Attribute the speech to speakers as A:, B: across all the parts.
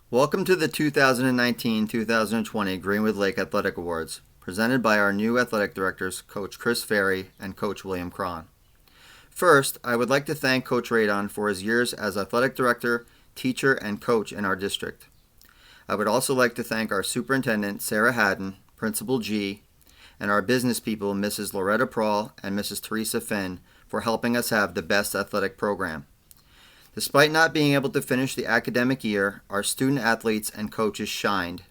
A: Welcome to the 2019-2020 Greenwood Lake Athletic Awards, presented by our new athletic directors, Coach Chris Ferry and Coach William Cron. First, I would like to thank Coach Radon for his years as athletic director, teacher, and coach in our district. I would also like to thank our superintendent, Sarah Haddon, Principal G, and our business people, Mrs. Loretta Prawl and Mrs. Teresa Finn, for helping us have the best athletic program. Despite not being able to finish the academic year, our student athletes and coaches shined.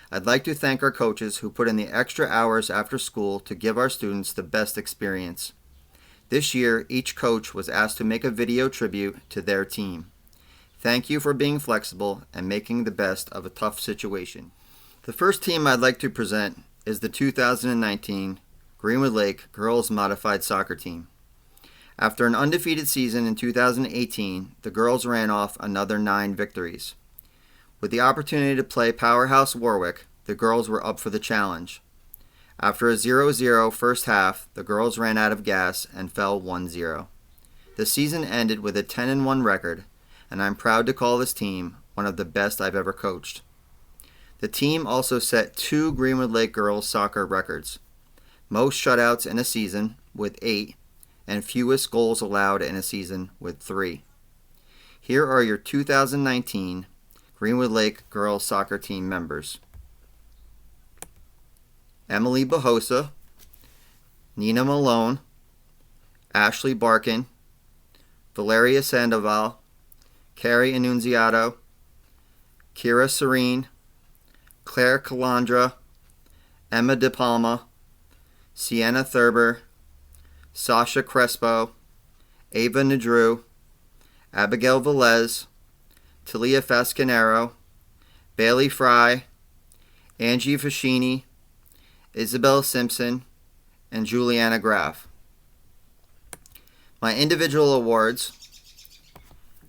A: I'd like to thank our coaches who put in the extra hours after school to give our students the best experience. This year, each coach was asked to make a video tribute to their team. Thank you for being flexible and making the best of a tough situation. The first team I'd like to present is the 2019 Greenwood Lake Girls Modified Soccer Team. After an undefeated season in 2018, the girls ran off another 9 victories. With the opportunity to play powerhouse Warwick, the girls were up for the challenge. After a 0-0 first half, the girls ran out of gas and fell 1-0. The season ended with a 10-1 record, and I'm proud to call this team one of the best I've ever coached. The team also set 2 Greenwood Lake girls soccer records: most shutouts in a season with 8, and fewest goals allowed in a season with 3. Here are your 2019 Greenwood Lake girls soccer team members: Emily Bahosa, Nina Malone, Ashley Barkin, Valeria Sandoval, Carrie Annunziato, Kira Serene, Claire Calandra, Emma De Palma, Sienna Thurber, Sasha Crespo, Ava Nadru, Abigail Velez, Talia Fascanero, Bailey Fry, Angie Fascini, Isabel Simpson, and Juliana Graff. My individual awards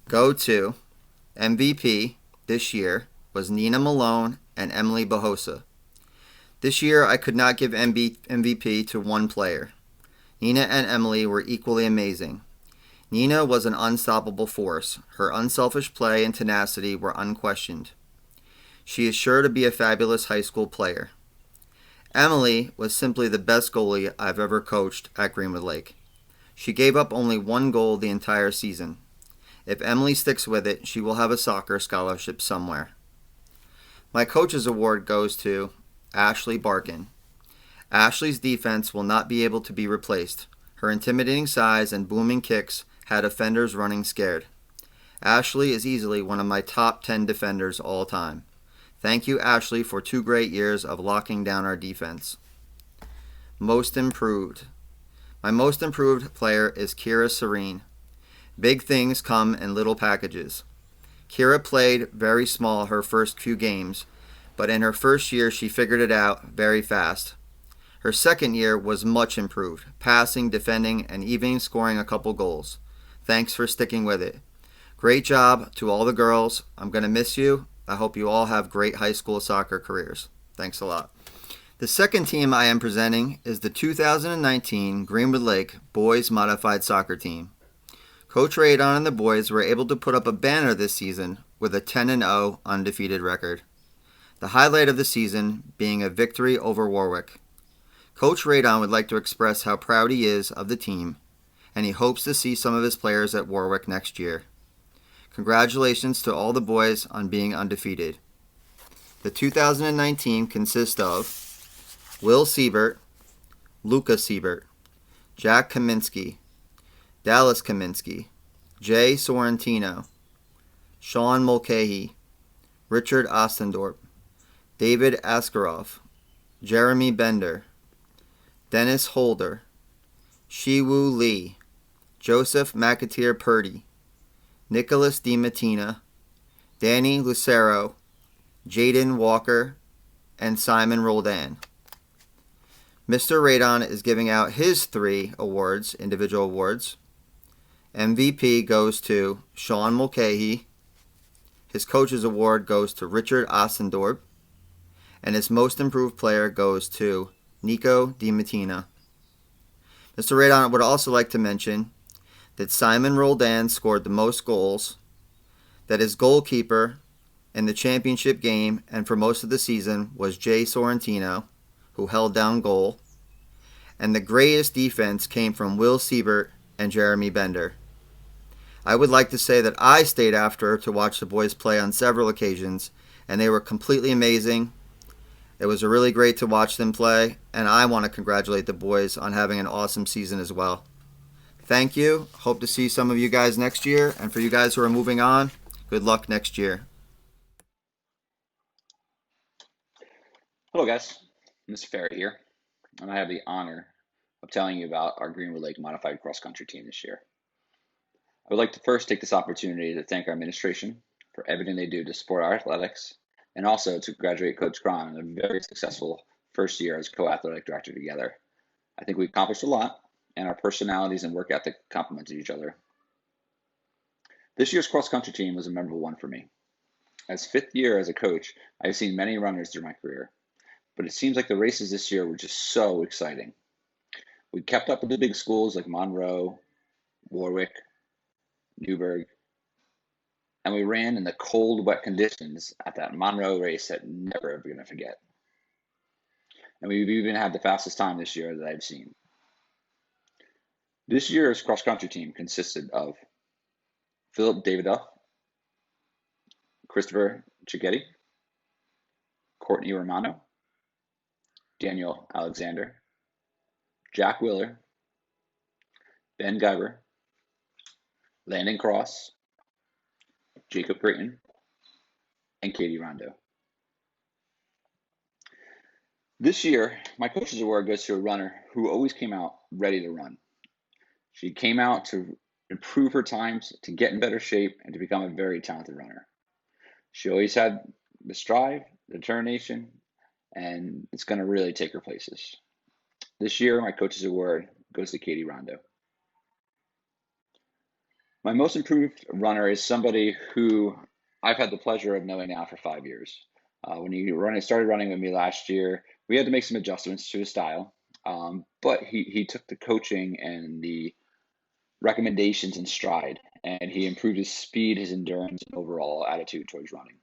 A: go to MVP this year was Nina Malone and Emily Bahosa. This year I could not give MVP to one player. Nina and Emily were equally amazing. Nina was an unstoppable force. Her unselfish play and tenacity were unquestioned. She is sure to be a fabulous high school player. Emily was simply the best goalie I've ever coached at Greenwood Lake. She gave up only 1 goal the entire season. If Emily sticks with it, she will have a soccer scholarship somewhere. My coach's award goes to Ashley Barkin. Ashley's defense will not be able to be replaced. Her intimidating size and booming kicks had offenders running scared. Ashley is easily one of my top 10 defenders all time. Thank you, Ashley, for 2 great years of locking down our defense. Most improved. My most improved player is Kira Serene. Big things come in little packages. Kira played very small her first few games, but in her first year she figured it out very fast. Her second year was much improved, passing, defending, and even scoring a couple goals. Thanks for sticking with it. Great job to all the girls. I'm going to miss you. I hope you all have great high school soccer careers. Thanks a lot. The second team I am presenting is the 2019 Greenwood Lake Boys Modified Soccer Team. Coach Radon and the boys were able to put up a banner this season with a 10-0 undefeated record. The highlight of the season being a victory over Warwick. Coach Radon would like to express how proud he is of the team, and he hopes to see some of his players at Warwick next year. Congratulations to all the boys on being undefeated. The 2019 consists of Will Siebert, Luca Siebert, Jack Kaminsky, Dallas Kaminsky, Jay Sorrentino, Sean Mulcahy, Richard Ostendorp, David Askarov, Jeremy Bender, Dennis Holder, Shiwoo Lee, Joseph McAteer Purdy, Nicholas DiMattina, Danny Lucero, Jaden Walker, and Simon Roldan. Mr. Radon is giving out his 3 awards, individual awards. MVP goes to Sean Mulcahy. His coach's award goes to Richard Ostendorp. And his most improved player goes to Nico DiMattina. Mr. Radon would also like to mention that Simon Roldan scored the most goals, that his goalkeeper in the championship game and for most of the season was Jay Sorrentino, who held down goal, and the greatest defense came from Will Siebert and Jeremy Bender. I would like to say that I stayed after to watch the boys play on several occasions, and they were completely amazing. It was really great to watch them play, and I want to congratulate the boys on having an awesome season as well. Thank you. Hope to see some of you guys next year, and for you guys who are moving on, good luck next year.
B: Hello guys, Mr. Ferry here, and I have the honor of telling you about our Greenwood Lake Modified Cross Country team this year. I would like to first take this opportunity to thank our administration for everything they do to support our athletics, and also to congratulate Coach Cron on a very successful first year as co-athletic director together. I think we accomplished a lot, and our personalities and work ethic complemented each other. This year's cross country team was a memorable one for me. As fifth year as a coach, I've seen many runners through my career, but it seems like the races this year were just so exciting. We kept up with the big schools like Monroe, Warwick, Newburgh, and we ran in the cold, wet conditions at that Monroe race that I'm never ever going to forget. And we've even had the fastest time this year that I've seen. This year's cross-country team consisted of Philip Davidoff, Christopher Cicchetti, Courtney Romano, Daniel Alexander, Jack Willer, Ben Guyver, Landon Cross, Jacob Creighton, and Katie Rondo. This year, my coach's award goes to a runner who always came out ready to run. She came out to improve her times, to get in better shape, and to become a very talented runner. She always had the strive, the determination, and it's going to really take her places. This year, my coach's award goes to Katie Rondo. My most improved runner is somebody who I've had the pleasure of knowing now for 5 years. When he started running with me last year, we had to make some adjustments to his style, but he took the coaching and the recommendations in stride, and he improved his speed, his endurance, and overall attitude towards running.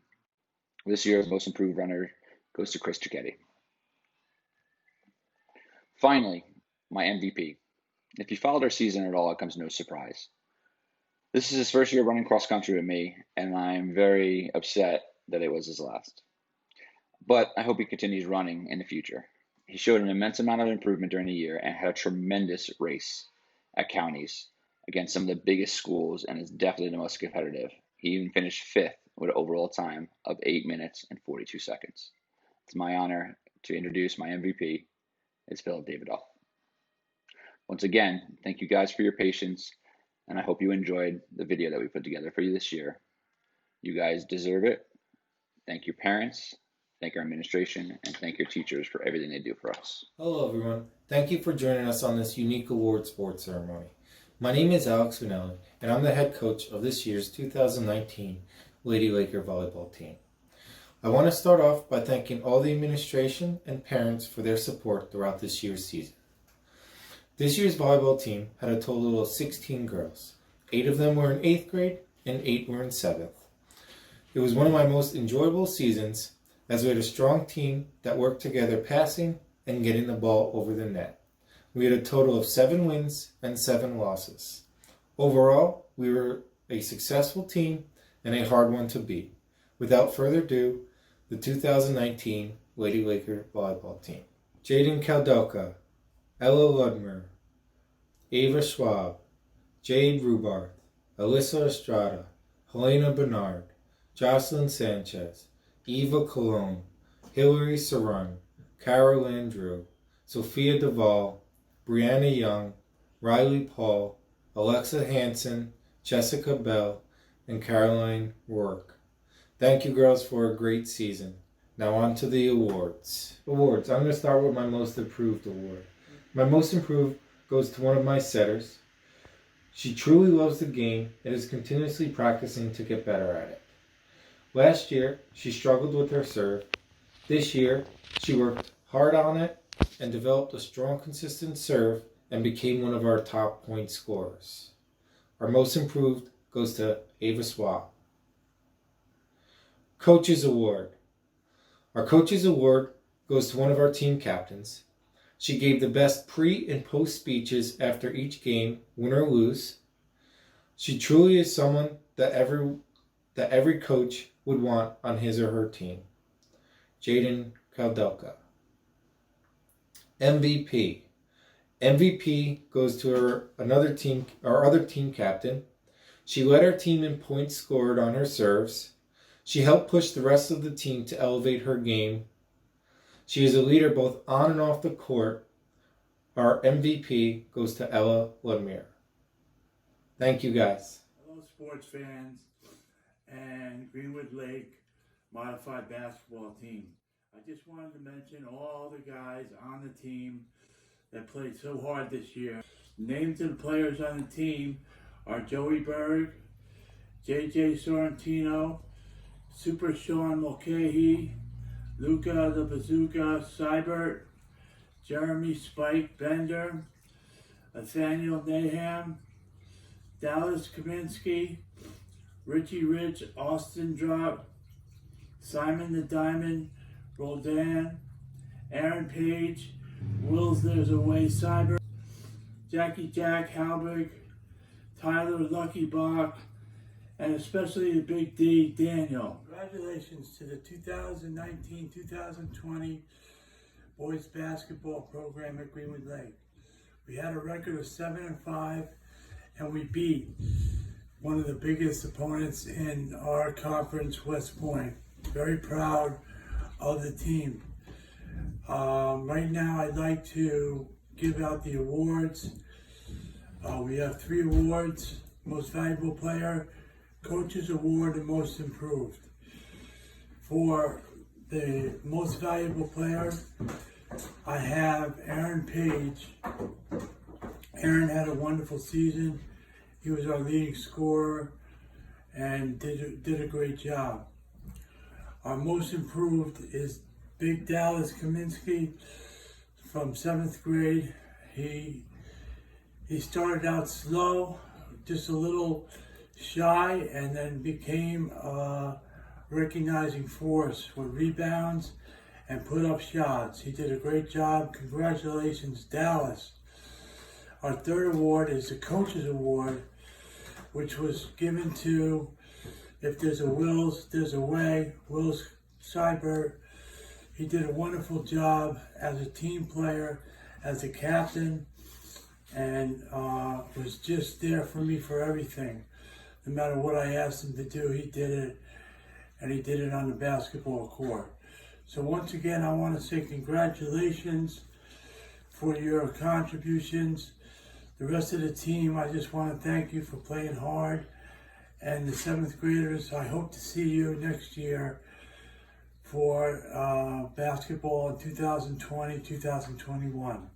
B: This year's most improved runner goes to Chris Cicchetti. Finally, my MVP. If you followed our season at all, it comes no surprise. This is his first year running cross country with me, and I'm very upset that it was his last. But I hope he continues running in the future. He showed an immense amount of improvement during the year and had a tremendous race at counties against some of the biggest schools, and is definitely the most competitive. He even finished fifth with an overall time of 8 minutes and 42 seconds. It's my honor to introduce my MVP. It's Philip Davidoff. Once again, thank you guys for your patience, and I hope you enjoyed the video that we put together for you this year. You guys deserve it. Thank your parents, thank our administration, and thank your teachers for everything they do for us.
C: Hello everyone. Thank you for joining us on this unique award sports ceremony. My name is Alex Vinelli, and I'm the head coach of this year's 2019 Lady Laker volleyball team. I want to start off by thanking all the administration and parents for their support throughout this year's season. This year's volleyball team had a total of 16 girls. 8 of them were in 8th grade and 8 were in 7th. It was one of my most enjoyable seasons, as we had a strong team that worked together passing and getting the ball over the net. We had a total of 7 wins and 7 losses. Overall, we were a successful team and a hard one to beat. Without further ado, the 2019 Lady Laker volleyball team. Jaden Kaldelka, Ella Ludmer, Ava Schwab, Jade Rubarth, Alyssa Estrada, Helena Bernard, Jocelyn Sanchez, Eva Colon, Hillary Saran, Carol Andrew, Sophia Duvall, Brianna Young, Riley Paul, Alexa Hansen, Jessica Bell, and Caroline Rourke. Thank you girls for a great season. Now on to the awards. I'm going to start with my most improved award. My most improved goes to one of my setters. She truly loves the game and is continuously practicing to get better at it. Last year, she struggled with her serve. This year, she worked hard on it and developed a strong, consistent serve and became one of our top point scorers. Our most improved goes to Ava Schwab. Coaches Award. Our Coaches Award goes to one of our team captains. She gave the best pre and post speeches after each game, win or lose. She truly is someone that every coach would want on his or her team. Jaden Kaldelka. MVP. MVP goes to our other team captain. She led our team in points scored on her serves. She helped push the rest of the team to elevate her game. She is a leader both on and off the court. Our MVP goes to Ella Ludmir. Thank you, guys.
D: Hello, sports fans and Greenwood Lake modified basketball team. I just wanted to mention all the guys on the team that played so hard this year. Names of the players on the team are Joey Berg, JJ Sorrentino, Super Sean Mulcahy, Luca the Bazooka Seibert, Jeremy Spike Bender, Nathaniel Naham, Dallas Kaminsky, Richie Rich Austin Drop, Simon the Diamond Roldan, Aaron Page, Wills There's a Way Cyber, Jackie Jack Halberg, Tyler Lucky Bach, and especially the Big D, Daniel. Congratulations to the 2019-2020 boys basketball program at Greenwood Lake. We had a record of 7-5, and we beat one of the biggest opponents in our conference, West Point. Very proud of the team. Right now I'd like to give out the awards. We have 3 awards: Most Valuable Player, Coaches Award, and Most Improved. For the Most Valuable Player, I have Aaron Page. Aaron had a wonderful season. He was our leading scorer and did a great job. Our Most Improved is Big Dallas Kaminsky from 7th grade. He started out slow, just a little shy, and then became a recognizing force with rebounds and put up shots. He did a great job. Congratulations, Dallas. Our 3rd award is the Coaches Award, which was given to, if there's a Wills, there's a way. Wills Seibert. He did a wonderful job as a team player, as a captain, and was just there for me for everything. No matter what I asked him to do, he did it, and he did it on the basketball court. So once again, I want to say congratulations for your contributions. The rest of the team, I just want to thank you for playing hard. And the 7th graders, I hope to see you next year for basketball in 2020-2021.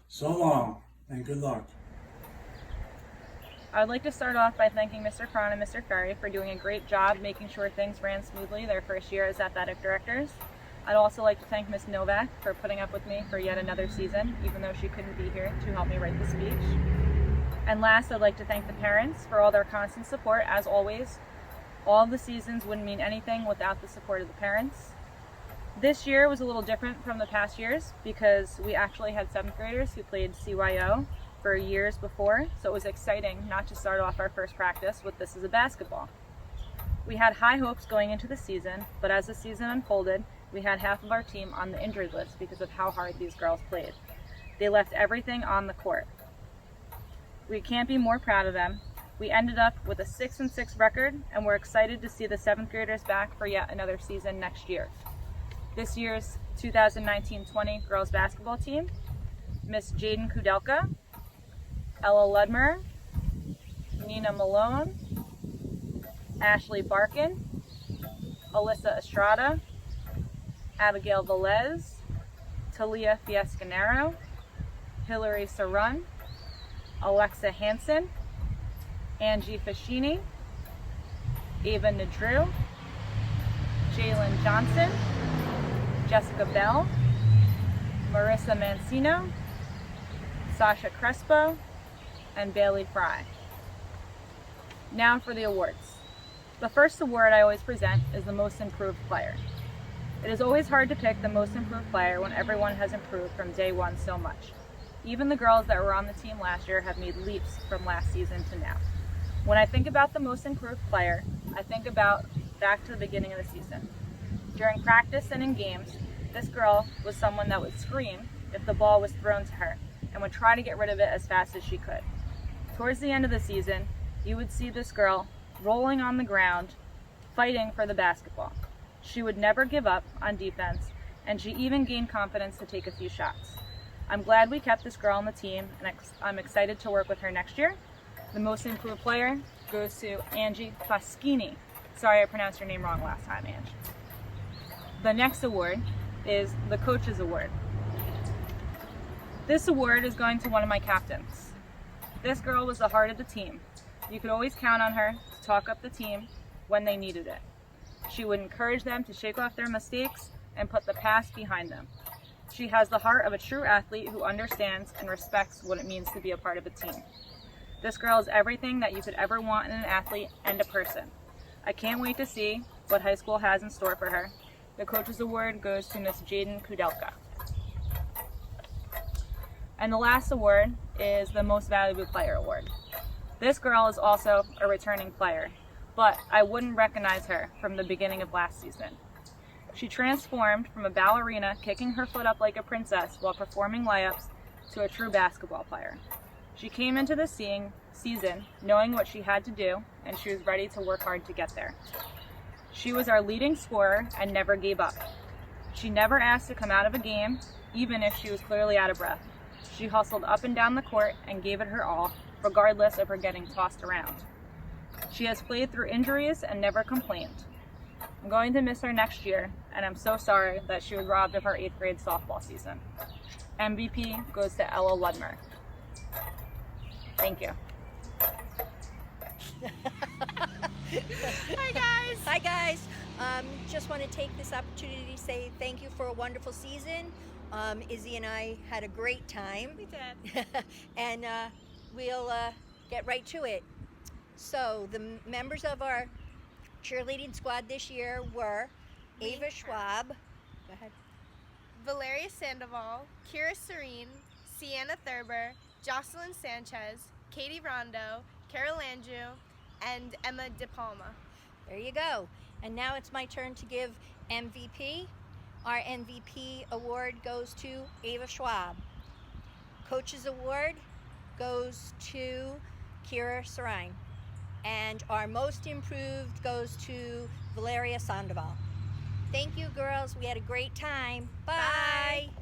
D: So long, and good luck.
E: I would like to start off by thanking Mr. Cron and Mr. Ferry for doing a great job making sure things ran smoothly their first year as athletic directors. I'd also like to thank Ms. Novak for putting up with me for yet another season, even though she couldn't be here to help me write the speech. And last, I'd like to thank the parents for all their constant support, as always. All of the seasons wouldn't mean anything without the support of the parents. This year was a little different from the past years because we actually had 7th graders who played CYO for years before, so it was exciting not to start off our first practice with this as a basketball. We had high hopes going into the season, but as the season unfolded, we had half of our team on the injured list because of how hard these girls played. They left everything on the court. We can't be more proud of them. We ended up with a 6-6 record, and we're excited to see the 7th graders back for yet another season next year. This year's 2019-20 girls basketball team: Miss Jaden Kudelka, Ella Ludmer, Nina Malone, Ashley Barkin, Alyssa Estrada, Abigail Velez, Talia Fiescanero, Hillary Sarun, Alexa Hansen, Angie Fashini, Ava Nadrew, Jalen Johnson, Jessica Bell, Marissa Mancino, Sasha Crespo, and Bailey Fry. Now for the awards. The first award I always present is the most improved player. It is always hard to pick the most improved player when everyone has improved from day one so much. Even the girls that were on the team last year have made leaps from last season to now. When I think about the most improved player, I think about back to the beginning of the season. During practice and in games, this girl was someone that would scream if the ball was thrown to her and would try to get rid of it as fast as she could. Towards the end of the season, you would see this girl rolling on the ground, fighting for the basketball. She would never give up on defense, and she even gained confidence to take a few shots. I'm glad we kept this girl on the team, and I'm excited to work with her next year. The most improved player goes to Angie Faschini. Sorry I pronounced your name wrong last time, Ange. The next award is the Coach's Award. This award is going to one of my captains. This girl was the heart of the team. You could always count on her to talk up the team when they needed it. She would encourage them to shake off their mistakes and put the past behind them. She has the heart of a true athlete who understands and respects what it means to be a part of a team. This girl is everything that you could ever want in an athlete and a person. I can't wait to see what high school has in store for her. The Coach's Award goes to Miss Jaden Kudelka. And the last award is the Most Valuable Player Award. This girl is also a returning player, but I wouldn't recognize her from the beginning of last season. She transformed from a ballerina kicking her foot up like a princess while performing layups to a true basketball player. She came into the season knowing what she had to do, and she was ready to work hard to get there. She was our leading scorer and never gave up. She never asked to come out of a game, even if she was clearly out of breath. She hustled up and down the court and gave it her all, regardless of her getting tossed around. She has played through injuries and never complained. I'm going to miss her next year, and I'm so sorry that she was robbed of her 8th grade softball season. MVP goes to Ella Ludmer. Thank you.
F: Hi guys. Hi guys. Just want to take this opportunity to say thank you for a wonderful season. Izzy and I had a great time.
E: We did.
F: And we'll get right to it. So the members of our cheerleading squad this year were Ava Schwab. Go ahead.
G: Valeria Sandoval, Kira Serene, Sienna Thurber, Jocelyn Sanchez, Katie Rondo, Carol Andrew, and Emma De Palma.
F: There you go. And now it's my turn to give MVP. Our MVP award goes to Ava Schwab. Coach's Award goes to Kira Serine. And our most improved goes to Valeria Sandoval. Thank you, girls. We had a great time. Bye.
G: Bye.